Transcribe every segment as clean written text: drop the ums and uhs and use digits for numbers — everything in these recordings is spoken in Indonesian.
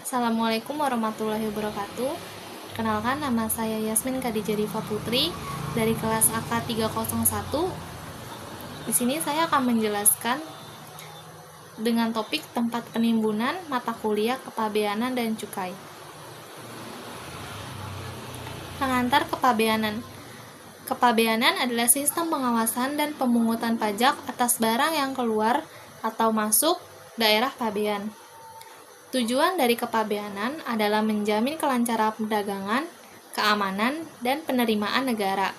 Assalamualaikum warahmatullahi wabarakatuh. Kenalkan, nama saya Yasmin Khadijah Diva Putri dari kelas AK 301. Di sini saya akan menjelaskan dengan topik tempat penimbunan mata kuliah kepabeanan dan cukai. Pengantar kepabeanan. Kepabeanan adalah sistem pengawasan dan pemungutan pajak atas barang yang keluar atau masuk daerah pabean. Tujuan dari kepabeanan adalah menjamin kelancaran perdagangan, keamanan, dan penerimaan negara.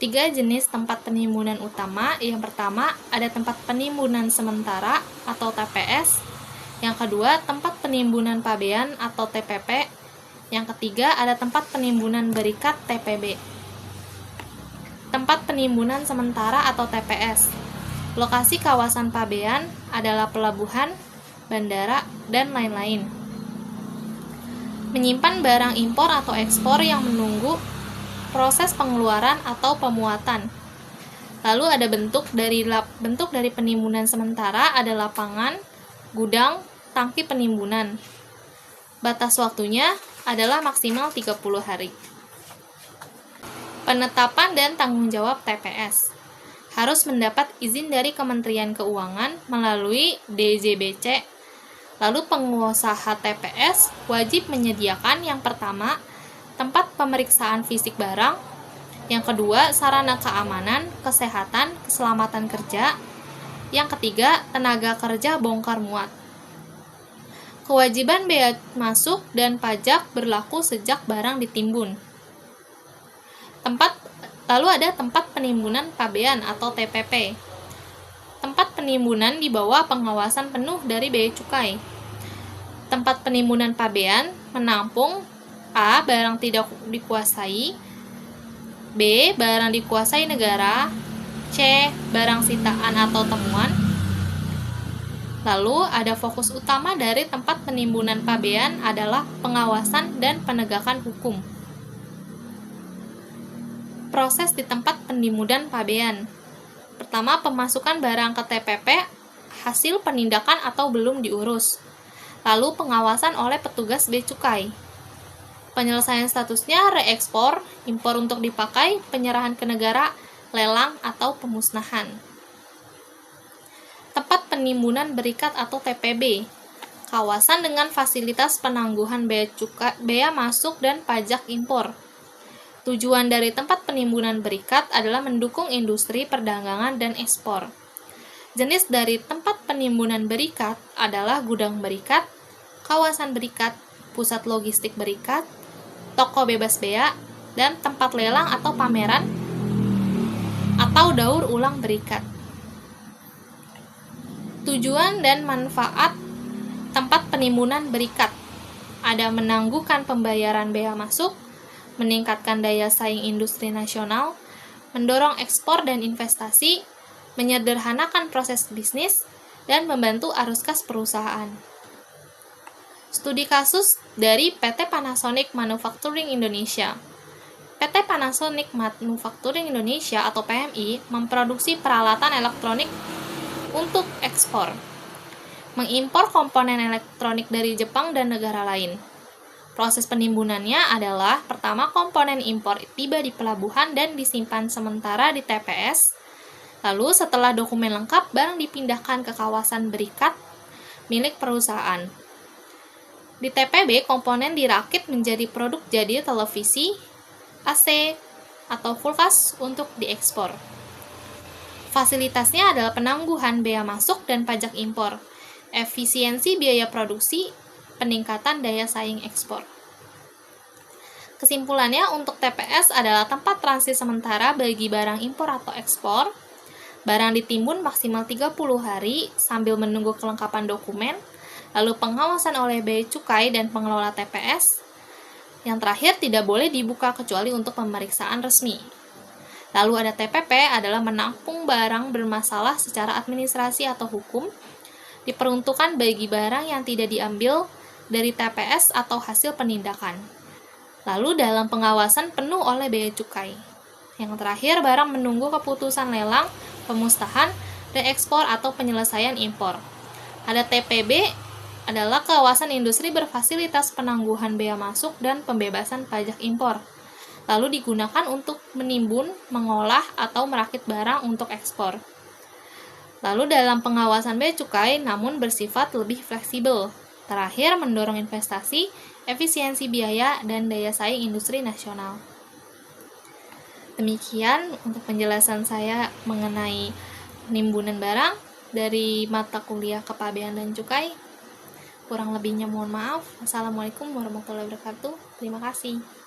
3 jenis tempat penimbunan utama. Yang pertama, ada tempat penimbunan sementara atau TPS. Yang kedua, tempat penimbunan pabean atau TPP. Yang ketiga, ada tempat penimbunan berikat TPB. Tempat penimbunan sementara atau TPS. Lokasi kawasan pabean adalah pelabuhan, bandara, dan lain-lain. Menyimpan barang impor atau ekspor yang menunggu proses pengeluaran atau pemuatan. Lalu ada bentuk dari penimbunan sementara ada lapangan, gudang, tangki penimbunan. Batas waktunya adalah maksimal 30 hari. Penetapan dan tanggung jawab TPS. Harus mendapat izin dari Kementerian Keuangan melalui DJBC. Lalu pengusaha TPS wajib menyediakan yang pertama, tempat pemeriksaan fisik barang, yang kedua, sarana keamanan, kesehatan, keselamatan kerja, yang ketiga, tenaga kerja bongkar muat. Kewajiban bea masuk dan pajak berlaku sejak barang ditimbun. Lalu ada tempat penimbunan pabean atau TPP. Tempat penimbunan di bawah pengawasan penuh dari bea cukai. Tempat penimbunan pabean menampung A. Barang tidak dikuasai, B. Barang dikuasai negara, C. Barang sitaan atau temuan. Lalu ada fokus utama dari tempat penimbunan pabean adalah pengawasan dan penegakan hukum. Proses di tempat penimbunan pabean. Pertama, pemasukan barang ke TPP, hasil penindakan atau belum diurus. Lalu pengawasan oleh petugas bea cukai. Penyelesaian statusnya reekspor, impor untuk dipakai, penyerahan ke negara, lelang atau pemusnahan. Tempat penimbunan berikat atau TPB. Kawasan dengan fasilitas penangguhan bea masuk dan pajak impor. Tujuan dari tempat penimbunan berikat adalah mendukung industri perdagangan dan ekspor. Jenis dari tempat penimbunan berikat adalah gudang berikat, kawasan berikat, pusat logistik berikat, toko bebas bea, dan tempat lelang atau pameran atau daur ulang berikat. Tujuan dan manfaat tempat penimbunan berikat ada menangguhkan pembayaran bea masuk, meningkatkan daya saing industri nasional, mendorong ekspor dan investasi, menyederhanakan proses bisnis, dan membantu arus kas perusahaan. Studi kasus dari PT Panasonic Manufacturing Indonesia. PT Panasonic Manufacturing Indonesia atau PMI memproduksi peralatan elektronik untuk ekspor, mengimpor komponen elektronik dari Jepang dan negara lain. Proses penimbunannya adalah, pertama, komponen impor tiba di pelabuhan dan disimpan sementara di TPS. Lalu setelah dokumen lengkap, barang dipindahkan ke kawasan berikat milik perusahaan. Di TPB, komponen dirakit menjadi produk jadi televisi, AC, atau kulkas untuk diekspor. Fasilitasnya adalah penangguhan bea masuk dan pajak impor, efisiensi biaya produksi, peningkatan daya saing ekspor. Kesimpulannya, untuk TPS adalah tempat transit sementara bagi barang impor atau ekspor. Barang ditimbun maksimal 30 hari sambil menunggu kelengkapan dokumen, lalu pengawasan oleh bea cukai dan pengelola TPS. Yang terakhir, tidak boleh dibuka kecuali untuk pemeriksaan resmi. Lalu ada TPP adalah menampung barang bermasalah secara administrasi atau hukum, diperuntukkan bagi barang yang tidak diambil dari TPS atau hasil penindakan. Lalu dalam pengawasan penuh oleh bea cukai. Yang terakhir, barang menunggu keputusan lelang, pemusnahan, reekspor atau penyelesaian impor. Ada TPB adalah kawasan industri berfasilitas penangguhan bea masuk dan pembebasan pajak impor, lalu digunakan untuk menimbun, mengolah, atau merakit barang untuk ekspor. Lalu dalam pengawasan bea cukai namun bersifat lebih fleksibel. Terakhir, mendorong investasi, efisiensi biaya, dan daya saing industri nasional. Demikian untuk penjelasan saya mengenai penimbunan barang dari mata kuliah kepabean dan cukai. Kurang lebihnya mohon maaf. Wassalamualaikum warahmatullahi wabarakatuh. Terima kasih.